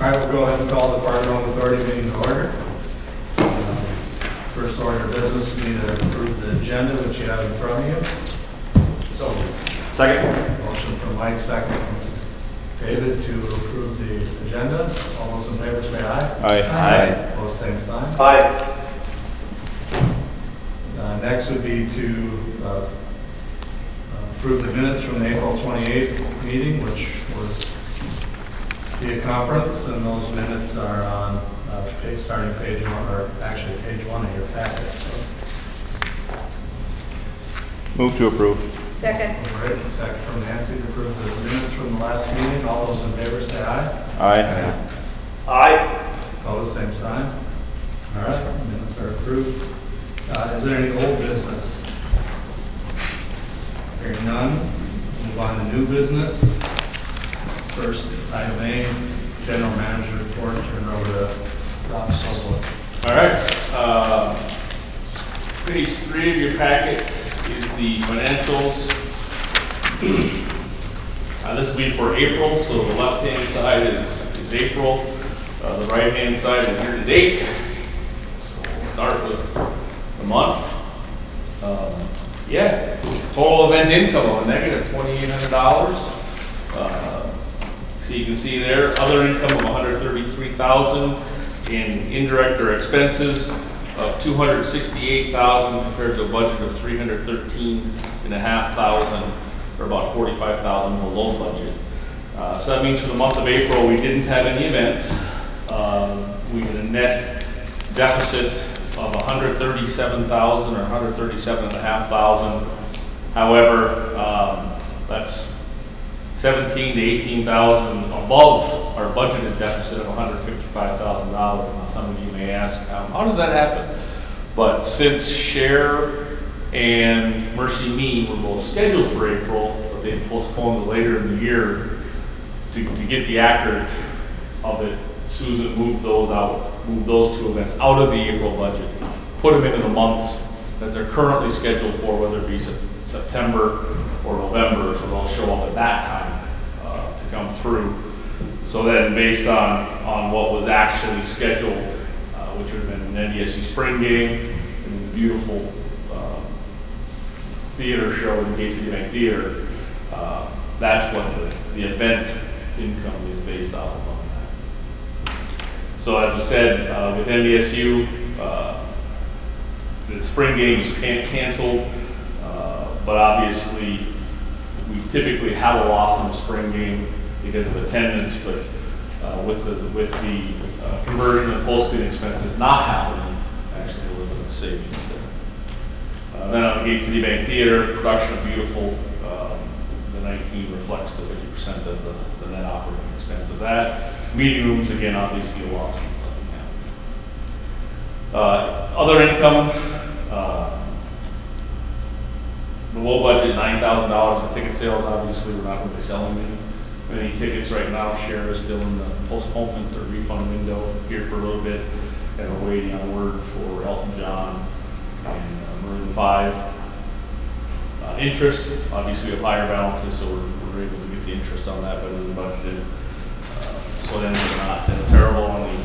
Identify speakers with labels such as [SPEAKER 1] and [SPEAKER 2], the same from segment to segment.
[SPEAKER 1] All right, we'll go ahead and call the FARGODOME Authority meeting to order. First order of business would be to approve the agenda, which you have in front of you. So,
[SPEAKER 2] Second.
[SPEAKER 1] Motion from Mike, second from David to approve the agenda. All those in favor say aye.
[SPEAKER 2] Aye.
[SPEAKER 1] Opposed, same sign.
[SPEAKER 2] Aye.
[SPEAKER 1] Next would be to approve the minutes from the April 28th meeting, which was via conference, and those minutes are on starting page 1, or actually page 1 of your packet. So.
[SPEAKER 2] Move to approve.
[SPEAKER 3] Second.
[SPEAKER 1] All right, second from Nancy to approve the minutes from the last meeting. All those in favor say aye.
[SPEAKER 2] Aye.
[SPEAKER 4] Aye.
[SPEAKER 1] Opposed, same sign. All right, minutes are approved. Is there any old business? Hearing none, move on to new business. First, item A, General Manager report, turn over to Rob Sobel.
[SPEAKER 4] All right. Page 3 of your packet is the financials. This will be for April, so the left-hand side is April. The right-hand side is year-to-date. So we'll start with the month. Total event income of a negative $2,800. So you can see there, other income of $133,000 in indirect or expenses of $268,000 compared to a budget of $313,500, or about $45,000 below budget. So that means for the month of April, we didn't have any events. We had a net deficit of $137,000 or $137,500. However, that's $17,000 to $18,000 above our budgeted deficit of $155,000. Now, some of you may ask, how does that happen? But since Share and Mercy Me were both scheduled for April, but they postponed it later in the year to get the accurate of it, Susan moved those two events out of the April budget, put them into the months that they're currently scheduled for, whether it be September or November, so they'll show up at that time to come through. So then based on what was actually scheduled, which would have been an NDSU spring game and the beautiful theater show in the Gate City Bank Theater, that's what the event income is based off of on that. So as I said, with NDSU, the spring game was canceled, but obviously we typically have a loss in the spring game because of attendance, but with the conversion of posting expenses not happening, actually a little bit of savings there. Then on the Gate City Bank Theater, production of Beautiful, the 19 reflects the 50% of the net operating expense of that. Meeting rooms, again, obviously a loss and stuff. Other income, below budget, $9,000 in ticket sales. Obviously, we're not really selling many tickets right now. Share is still in the postponement or refund window here for a little bit, and we're waiting on word for Elton John and Maroon 5. Interest, obviously we have higher balances, so we're able to get the interest on that better than budgeted. So then it's not as terrible on the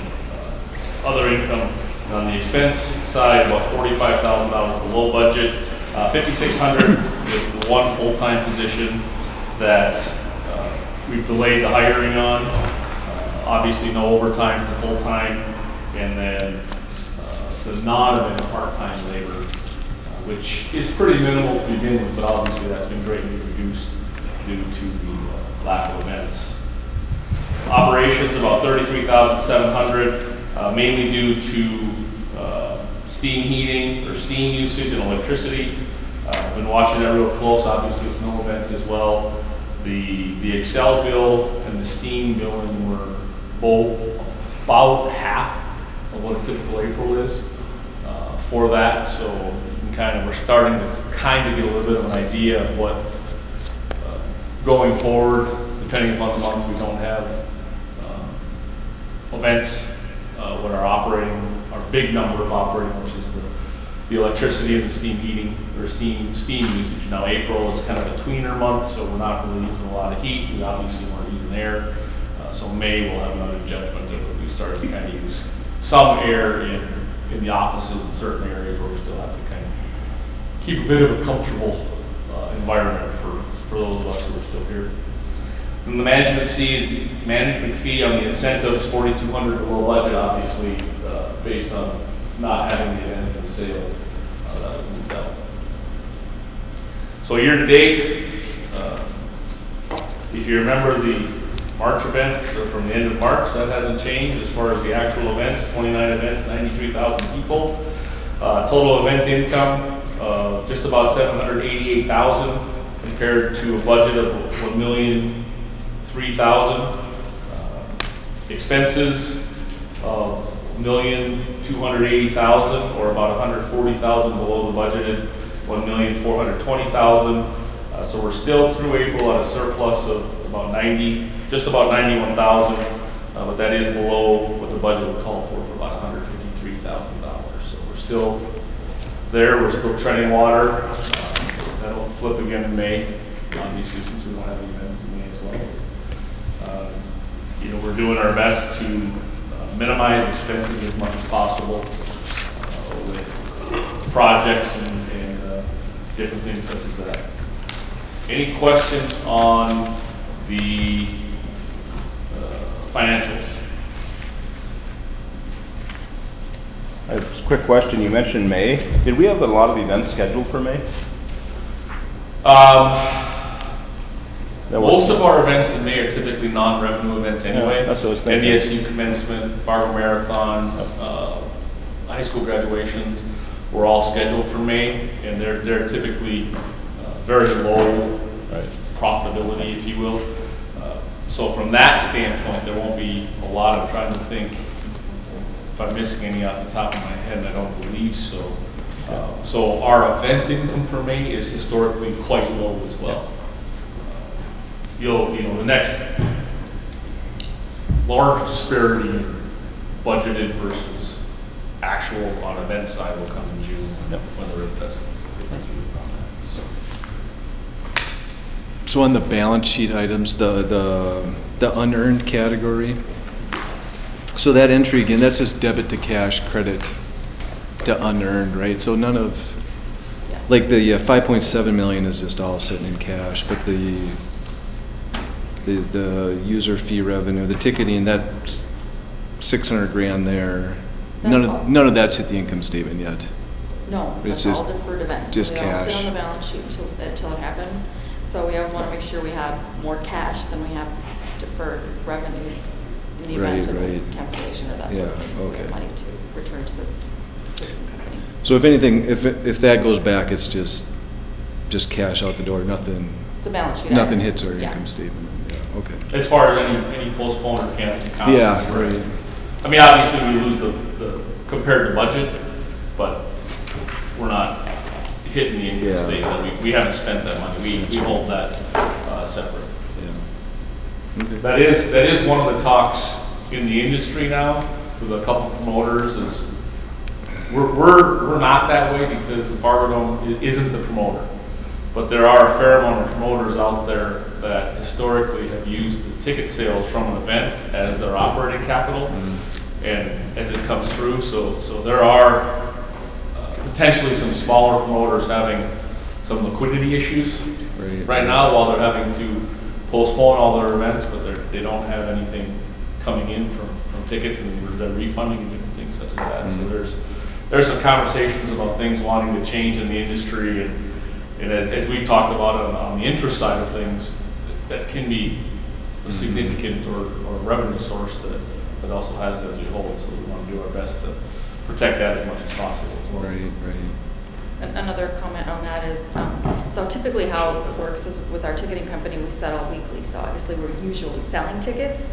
[SPEAKER 4] other income. And on the expense side, about $45,000 below budget. $5,600 is the one full-time position that we've delayed the hiring on. Obviously no overtime for full-time, and then the non-event part-time labor, which is pretty minimal to begin with, but obviously that's been greatly reduced due to the lack of events. Operations about $33,700, mainly due to steam heating or steam usage and electricity. I've been watching that real close, obviously with no events as well. The Excel bill and the steam billing were both about half of what a typical April is for that. So we're starting to kind of get a little bit of an idea of what going forward, depending upon the months we don't have events, what our big number of operating, which is the electricity and the steam heating or steam usage. Now April is kind of a tweener month, so we're not really using a lot of heat. We obviously weren't using air. So May we'll have another judgment that we started to kind of use some air in the offices in certain areas where we still have to kind of keep a bit of a comfortable environment for those of us who are still here. And the management fee on the incentives, $4,200 below budget, obviously, based on not having the events and sales. That was moved out. So year to date, if you remember the March events, or from the end of March, that hasn't changed as far as the actual events, 29 events, 93,000 people. Total event income, just about $788,000 compared to a budget of $1,003,000. Expenses of $1,280,000, or about $140,000 below the budgeted $1,420,000. So we're still through April at a surplus of about just about $91,000, but that is below what the budget would call for about $153,000. So we're still there. We're still treading water. That'll flip again in May, obviously, since we don't have any events in May as well. We're doing our best to minimize expenses as much as possible with projects and different things such as that. Any questions on the financials?
[SPEAKER 2] I have a quick question. You mentioned May. Did we have a lot of events scheduled for May?
[SPEAKER 4] Most of our events in May are typically non-revenue events anyway.
[SPEAKER 2] Yeah, that's what I was thinking.
[SPEAKER 4] NDSU commencement, Fargo Marathon, high school graduations were all scheduled for May, and they're typically very low profitability, if you will. So from that standpoint, there won't be a lot. I'm trying to think if I'm missing any off the top of my head, and I don't believe so. So our event income for May is historically quite low as well. The next large disparity in budgeted versus actual on event side will come in June when the Rib Fest is due on that.
[SPEAKER 3] So on the balance sheet items, the unearned category, so that entry again, that's just debit to cash, credit to unearned, right? So none of, like the 5.7 million is just all sitting in cash, but the user fee revenue, the ticketing, that's 600 grand there. None of that's hit the income statement yet.
[SPEAKER 5] No,
[SPEAKER 3] It's
[SPEAKER 5] that's all
[SPEAKER 3] just-
[SPEAKER 5] deferred events.
[SPEAKER 3] just
[SPEAKER 5] They all
[SPEAKER 3] cash.
[SPEAKER 5] sit on the balance sheet until it happens. So we always want to make sure we have more cash than we have deferred revenues in the event of
[SPEAKER 3] Right.
[SPEAKER 5] cancellation or that sort of
[SPEAKER 3] Yeah,
[SPEAKER 5] thing. So we have
[SPEAKER 3] okay.
[SPEAKER 5] money to return to the company.
[SPEAKER 3] So if anything, if that goes back, it's just cash out the door, nothing
[SPEAKER 5] It's a balance sheet
[SPEAKER 3] nothing
[SPEAKER 5] item.
[SPEAKER 3] hits our
[SPEAKER 5] Yeah.
[SPEAKER 3] income statement. Yeah, okay.
[SPEAKER 4] As far as any postponed or canceled conferences.
[SPEAKER 3] Yeah, right.
[SPEAKER 4] I mean, obviously we lose the compared to budget, but we're not hitting the income
[SPEAKER 3] Yeah.
[SPEAKER 4] statement. We haven't spent that money. We hold that separate.
[SPEAKER 3] Yeah. Okay.
[SPEAKER 4] That is one of the talks in the industry now with a couple promoters is we're not that way because the FARGODOME isn't the promoter. But there are a fair amount of promoters out there that historically have used the ticket sales from an event as their operating capital, and as it comes through, so there are potentially some smaller promoters having some liquidity issues right now while they're having to postpone all their events, but they don't have anything coming in from tickets, and they're refunding and different things such as that. So there's some conversations about things wanting to change in the industry, and as we've talked about on the interest side of things, that can be a significant or revenue source that also has it as we hold. So we want to do our best to protect that as much as possible as well.
[SPEAKER 3] Right.
[SPEAKER 5] Another comment on that is, so typically how it works is with our ticketing company, we settle weekly. So obviously we're usually selling tickets.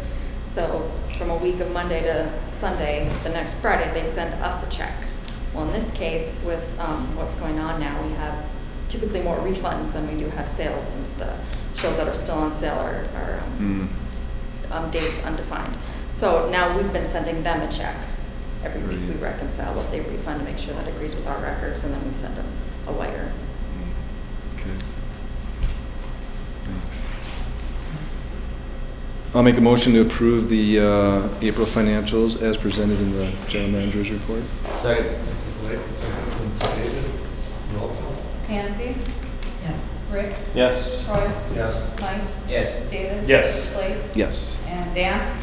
[SPEAKER 5] So from a week of Monday to Sunday, the next Friday, they send us a check. Well, in this case, with what's going on now, we have typically more refunds than we do have sales, since the shows that are still on sale are dates undefined. So now we've been sending them a check. Every week we reconcile what they refund to make sure that agrees with our records, and then we send them a wire.
[SPEAKER 3] Okay. Thanks. I'll make a motion to approve the April financials as presented in the general manager's report.
[SPEAKER 6] Second.
[SPEAKER 1] Blake, second from David. Roll call.
[SPEAKER 7] Nancy,
[SPEAKER 8] Yes.
[SPEAKER 7] Rick,
[SPEAKER 2] Yes.
[SPEAKER 7] Troy,
[SPEAKER 1] Yes.
[SPEAKER 7] Mike,
[SPEAKER 6] Yes.
[SPEAKER 7] David.
[SPEAKER 4] Yes.
[SPEAKER 7] Blake,
[SPEAKER 3] Yes.
[SPEAKER 7] and Dan.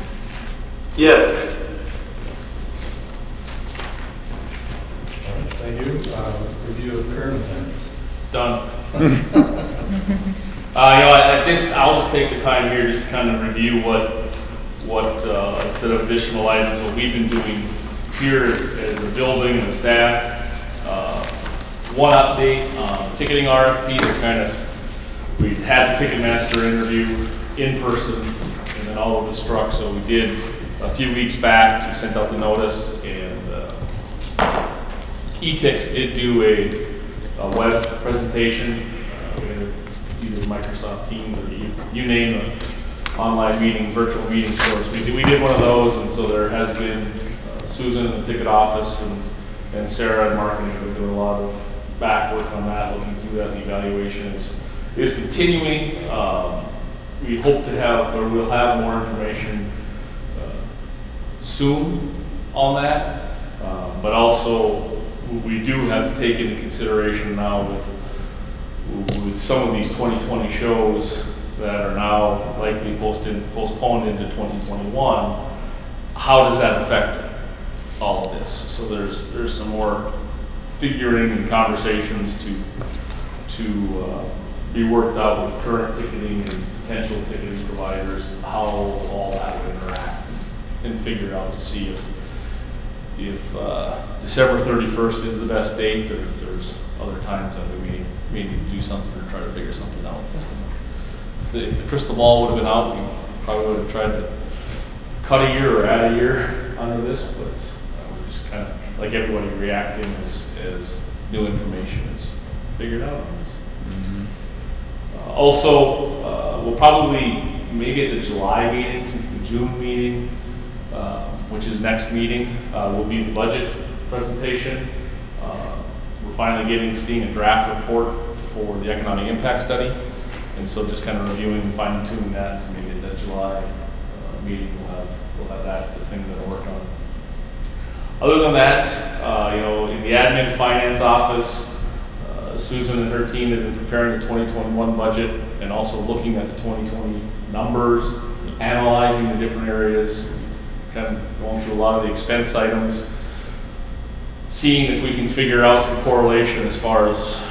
[SPEAKER 4] Yes.
[SPEAKER 1] All right, thank you. Review of current events.
[SPEAKER 4] Done. At this, I'll just take the time here just to kind of review what instead of additional items, what we've been doing here as a building and staff. One update, ticketing RFPs are kind of, we had the Ticketmaster interview in person and then all of the struck, so we did a few weeks back, we sent out the notice, and eTix did do a web presentation. We had either Microsoft Teams or you name the online meeting, virtual meeting source. We did one of those, and so there has been Susan in the ticket office and Sarah in marketing have doing a lot of back work on that, looking through that, and the evaluation is continuing. We hope to have, or we'll have more information soon on that, but also we do have to take into consideration now with some of these 2020 shows that are now likely postponed into 2021. How does that affect all of this? So there's some more figuring and conversations to be worked out with current ticketing and potential ticketing providers, and how all that would interact, and figure out to see if December 31st is the best date, or if there's other times that we may need to do something or try to figure something out. If the crystal ball would have been out, we probably would have tried to cut a year or add a year under this, but we're just kind of, like everybody, reacting as new information is figured out on this. Also, we'll probably make it the July meeting, since the June meeting, which is next meeting, will be the budget presentation. We're finally seeing a draft report for the economic impact study, and so just kind of reviewing and fine tuning that. So maybe at that July meeting we'll have that, the things that I work on. Other than that, in the admin finance office, Susan and her team have been preparing the 2021 budget and also looking at the 2020 numbers, analyzing the different areas, kind of going through a lot of the expense items, seeing if we can figure out some correlation as far as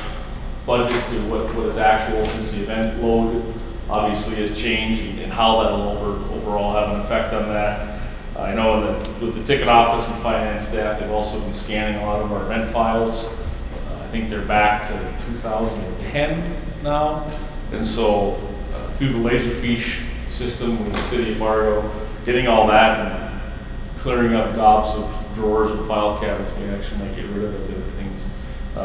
[SPEAKER 4] budget to what is actual, since the event load obviously has changed, and how that'll overall have an effect on that. I know that with the ticket office and finance staff, they've also been scanning a lot of our event files. I think they're back to 2010 now, and so through the Laserfiche system with the city of Fargo, getting all that and clearing up gobs of drawers and file cabinets, we actually might get rid of those other things,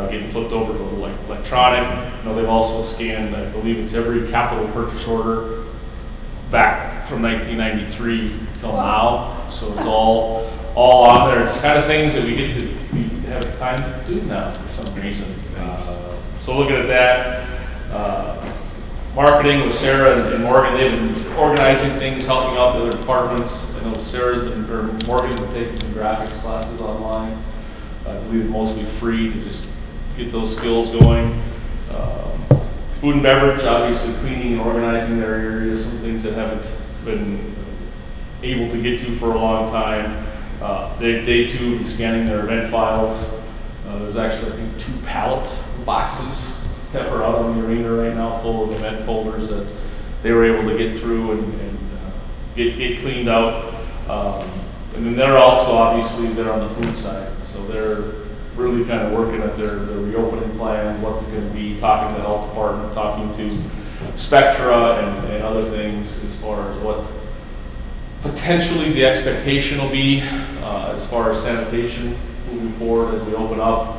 [SPEAKER 4] getting flipped over to electronic. They've also scanned, I believe it's every capital purchase order back from 1993 till now, so it's all on there. It's kind of things that we have time to do now for some reason. So looking at that, marketing with Sarah and Morgan, they've been organizing things, helping out the other departments. I know Morgan's been taking some graphics classes online. I believe mostly free to just get those skills going. Food and beverage, obviously cleaning and organizing their areas, some things that haven't been able to get to for a long time. They too have been scanning their event files. There's actually, I think, 2 pallet boxes that are out on the arena right now full of event folders that they were able to get through and get cleaned out. And then they're also, obviously, they're on the food side. So they're really kind of working at their reopening plans, what's it going to be, talking to the health department, talking to Spectra and other things as far as what potentially the expectation will be as far as sanitation moving forward as we open up.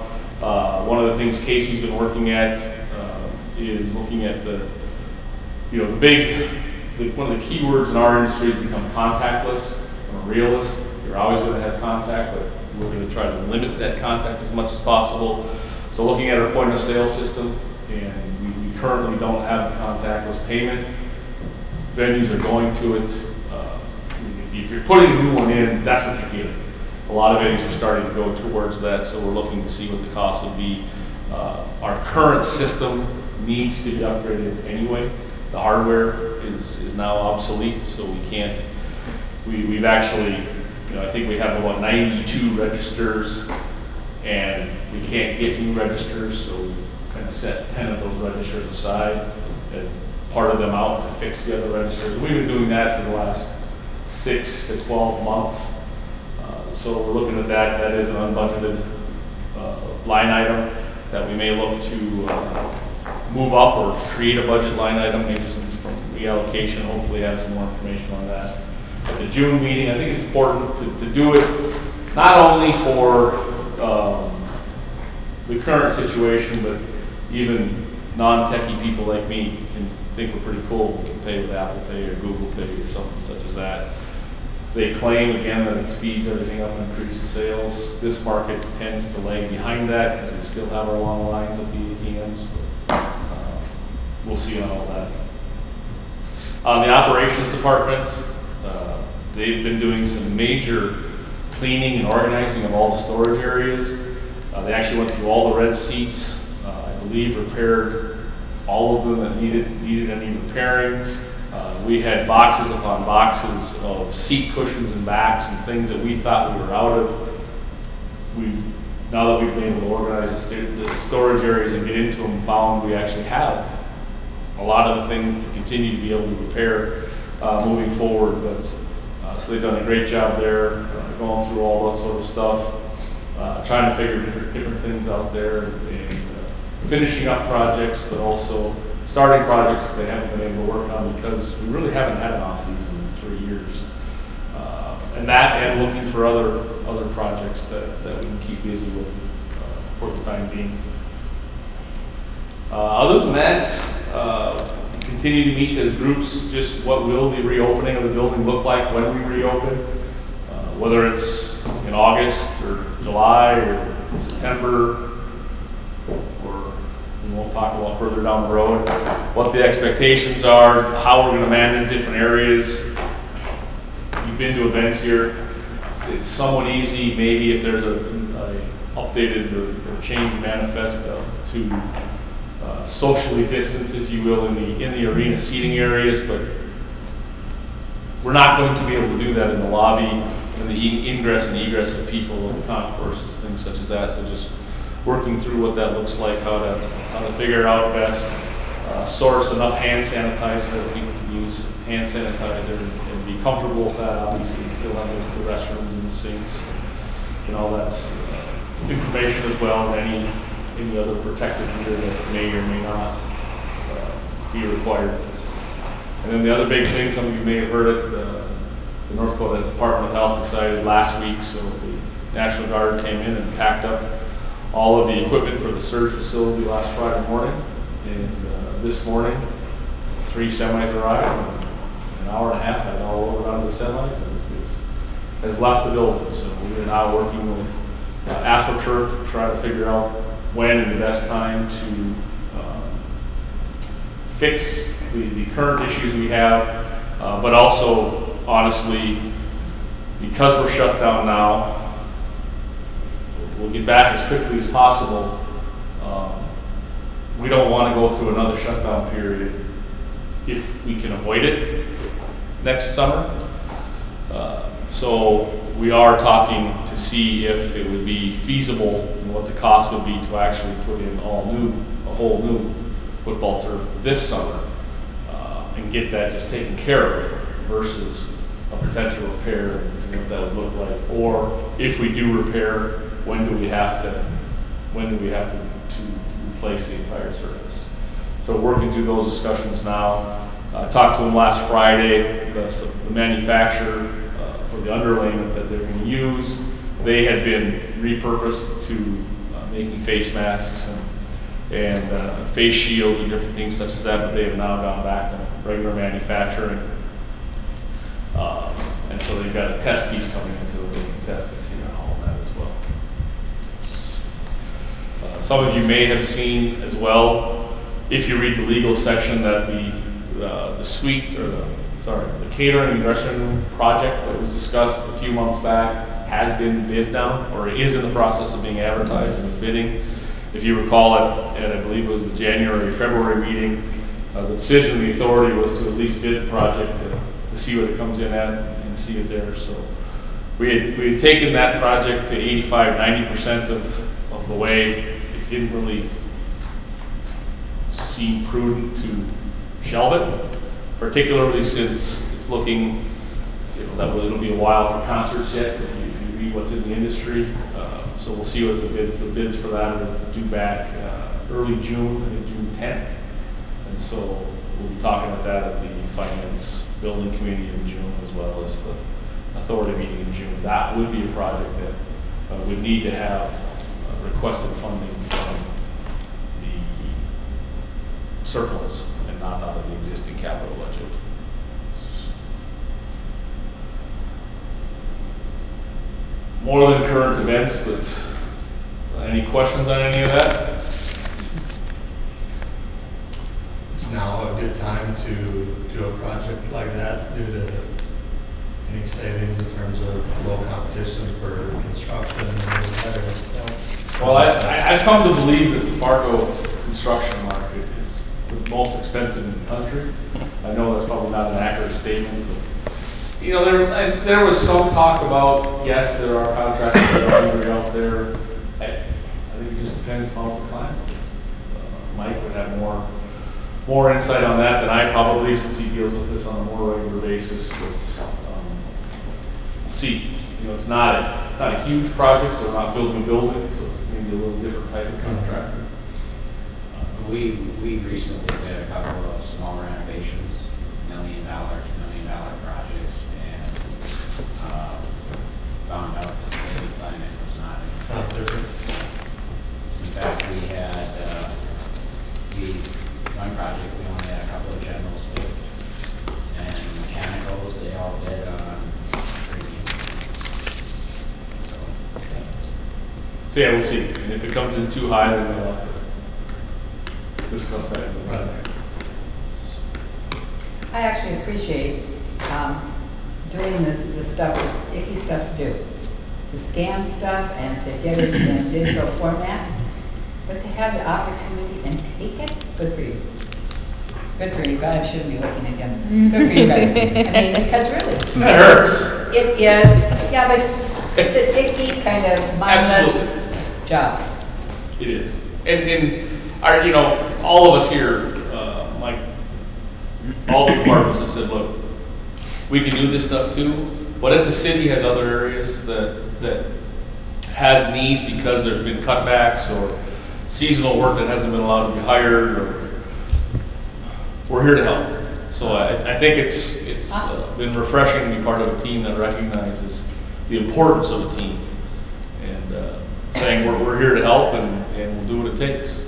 [SPEAKER 4] One of the things Casey's been working at is looking at one of the key words in our industry has become contactless. I'm a realist. You're always going to have contact, but we're going to try to limit that contact as much as possible. So looking at our point of sale system, and we currently don't have the contactless payment. Venues are going to it. if you're putting a new one in, that's what you're getting. A lot of entities are starting to go towards that, so we're looking to see what the cost would be. Our current system needs to be upgraded anyway. The hardware is now obsolete, so we can't, we've actually, I think we have about 92 registers, and we can't get new registers, so we kind of set 10 of those registers aside and parted them out to fix the other registers. We've been doing that for the last 6 to 12 months. So we're looking at that. That is an unbudgeted line item that we may look to move up or create a budget line item, maybe some from reallocation. Hopefully have some more information on that at the June meeting. I think it's important to do it not only for the current situation, but even non-techie people like me can think we're pretty cool. We can pay with Apple Pay or Google Pay or something such as that. They claim, again, that it speeds everything up and increases sales. This market tends to lag behind that because we still have our long lines at the ATMs. But, we'll see on all that. The operations department, they've been doing some major cleaning and organizing of all the storage areas. They actually went through all the red seats. I believe repaired all of them that needed any repairing. We had boxes upon boxes of seat cushions and backs and things that we thought we were out of. Now that we've been able to organize the storage areas and get into them, found we actually have a lot of the things to continue to be able to repair moving forward. But so they've done a great job there, going through all that sort of stuff, trying to figure different things out there, and finishing up projects, but also starting projects that they haven't been able to work on because we really haven't had an off season in 3 years. And looking for other projects that we can keep busy with for the time being. Other than that, continue to meet as groups, just what will the reopening of the building look like when we reopen, whether it's in August or July or September, or we won't talk about further down the road, what the expectations are, how we're going to manage different areas. You've been to events here. It's somewhat easy, maybe if there's a updated or changed manifest to socially distance, if you will, in the arena seating areas, but we're not going to be able to do that in the lobby and the ingress and egress of people, of the concourses, things such as that. So just working through what that looks like, how to figure it out best, source enough hand sanitizer that people can use hand sanitizer and be comfortable with that. Obviously, we still have the restrooms and the sinks and all that information as well, and any other protective gear that may or may not be required. And then the other big thing, some of you may have heard it, the North Dakota Department of Health decided last week, so the National Guard came in and packed up all of the equipment for the surge facility last Friday morning. And this morning, 3 semis arrived, and an hour and a half I got all over onto the semis, and has left the building. So we are now working with AstroTurf to try to figure out when and the best time to fix the current issues we have, but also, honestly, because we're shut down now, we'll get back as quickly as possible. We don't want to go through another shutdown period if we can avoid it next summer. So we are talking to see if it would be feasible and what the cost would be to actually put in a whole new football turf this summer, and get that just taken care of versus a potential repair and what that would look like. Or if we do repair, when do we have to replace the entire surface? So working through those discussions now. Talked to them last Friday, the manufacturer for the underlayment that they're going to use. They had been repurposed to making face masks and face shields and different things such as that, but they have now gone back to regular manufacturing. And so they've got a test piece coming in so that they can test and see all of that as well. Some of you may have seen as well, if you read the legal section, that the suite, or the catering and dressing room project that was discussed a few months back has been bid down, or is in the process of being advertised and is bidding. If you recall it, and I believe it was the January, February meeting, the decision of the authority was to at least bid the project to see what it comes in at and see it there. So we had taken that project to 85–90% of the way. It didn't really seem prudent to shelve it, particularly since it's looking, that it'll be a while for concerts yet, if you read what's in the industry. So we'll see what the bids for that are due back early June, I think June 10th. And so we'll be talking about that at the Finance Building Committee in June, as well as the Authority meeting in June. That would be a project that would need to have requested funding from the surplus and not out of the existing capital budget. More than current events, but any questions on any of that?
[SPEAKER 1] Is now a good time to do a project like that due to any savings in terms of low competition for construction and that?
[SPEAKER 4] Well, I've come to believe that the Fargo construction market is the most expensive in the country. I know that's probably not an accurate statement, but you know, there was some talk about, yes, there are contractors that are hungry out there. I think it just depends on what the client is. Mike would have more insight on that than I probably, since he deals with this on a more regular basis. But we'll see. You know, it's not a huge project, so we're not building a building, so it's maybe a little different type of contractor.
[SPEAKER 6] We recently did a couple of small renovations, $1 million, $2 million projects, and found out that the Navy climate was not
[SPEAKER 1] different.
[SPEAKER 6] in fact, we had one project, we only had a couple of generals built, and mechanicals, they all did on premium.
[SPEAKER 4] So yeah, we'll see. And if it comes in too high, then we'll have to discuss that.
[SPEAKER 7] I actually appreciate doing this stuff, it's icky stuff to do. To scan stuff and to get it in digital format, but to have the opportunity and take it, good for you. Good for you, God, I shouldn't be looking at him. Good for you guys. I mean, because really.
[SPEAKER 4] It hurts.
[SPEAKER 7] It is, yeah, but it's a icky kind of mindless job.
[SPEAKER 4] It is. And our, you know, all of us here, like all the departments have said, look, we can do this stuff too, but if the city has other areas that has needs because there's been cutbacks or seasonal work that hasn't been allowed to be hired, or we're here to help. So I think it's been refreshing to be part of a team that recognizes the importance of a team and saying we're here to help and we'll do what it takes.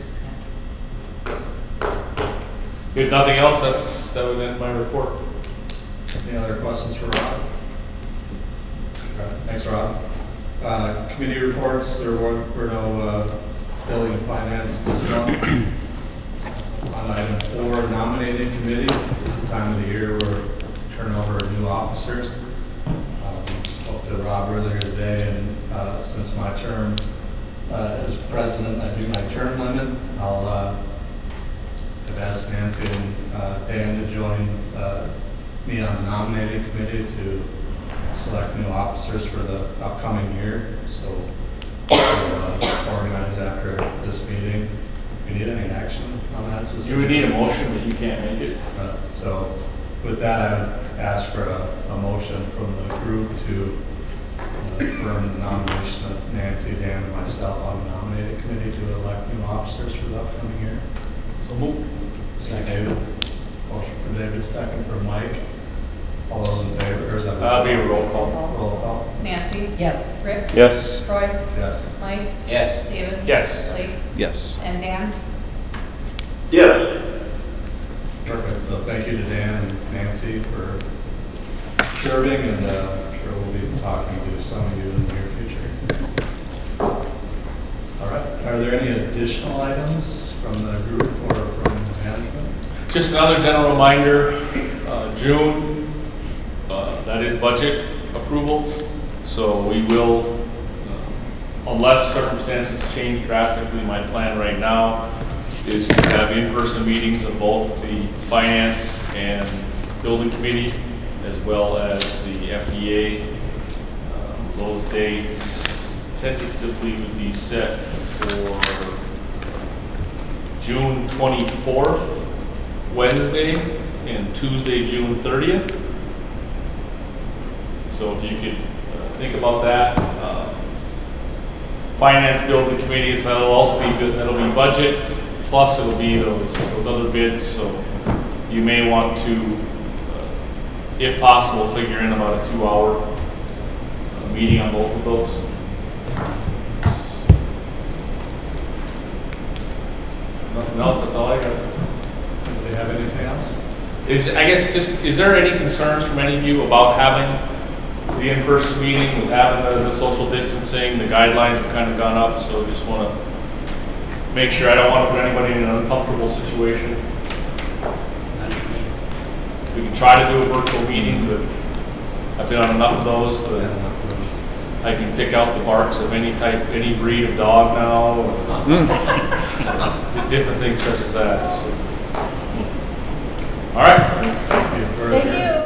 [SPEAKER 4] If nothing else, that would end my report.
[SPEAKER 1] Any other questions for Rob? Okay, thanks, Rob. Committee reports, there were no building and finance this month. On item 4, nominating committee. It's the time of the year where we turn over new officers. Spoke to Rob earlier today, and since my term as president, I do my term limit. I've asked Nancy and Dan to join me on the nominating committee to select new officers for the upcoming year. So we'll organize after this meeting. Do you need any action on that?
[SPEAKER 4] You would need a motion, but you can't make it.
[SPEAKER 1] So with that, I would ask for a motion from the group to affirm the nomination of Nancy, Dan, and myself on the nominating committee to elect new officers for the upcoming year.
[SPEAKER 4] So move.
[SPEAKER 1] Second, David. Motion for David, second for Mike. All those in favor, or is that?
[SPEAKER 4] That'll be a roll call.
[SPEAKER 1] Roll call.
[SPEAKER 8] Nancy?
[SPEAKER 7] Yes.
[SPEAKER 8] Rick?
[SPEAKER 2] Yes.
[SPEAKER 8] Troy?
[SPEAKER 1] Yes.
[SPEAKER 8] Mike?
[SPEAKER 6] Yes.
[SPEAKER 8] David?
[SPEAKER 4] Yes.
[SPEAKER 8] Blake?
[SPEAKER 3] Yes.
[SPEAKER 8] And Dan?
[SPEAKER 4] Yes.
[SPEAKER 1] Perfect. So thank you to Dan and Nancy for serving, and I'm sure we'll be talking to some of you in the near future. All right. Are there any additional items from the group or from management?
[SPEAKER 4] Just another general reminder, June That is budget approval, so we will, unless circumstances change drastically, my plan right now is to have in-person meetings of both the finance and building committee, as well as the FDA. Those dates tentatively would be set for June 24th, Wednesday, and Tuesday, June 30th. So if you could think about that. Finance building committee, so that'll also be good. That'll be budget, plus it'll be those other bids. So you may want to, if possible, figure in about a 2-hour meeting on both of those. Nothing else, that's all I got.
[SPEAKER 1] Do they have anything else?
[SPEAKER 4] Is there any concerns from any of you about having the in-person meeting, with having the social distancing? The guidelines have kind of gone up, so just want to make sure I don't want to put anybody in an uncomfortable situation. We can try to do a virtual meeting, but I've been on enough of those that I can pick out the barks of any type, any breed of dog now, or different things such as that. So. All right.
[SPEAKER 1] Thank you.
[SPEAKER 7] Thank you.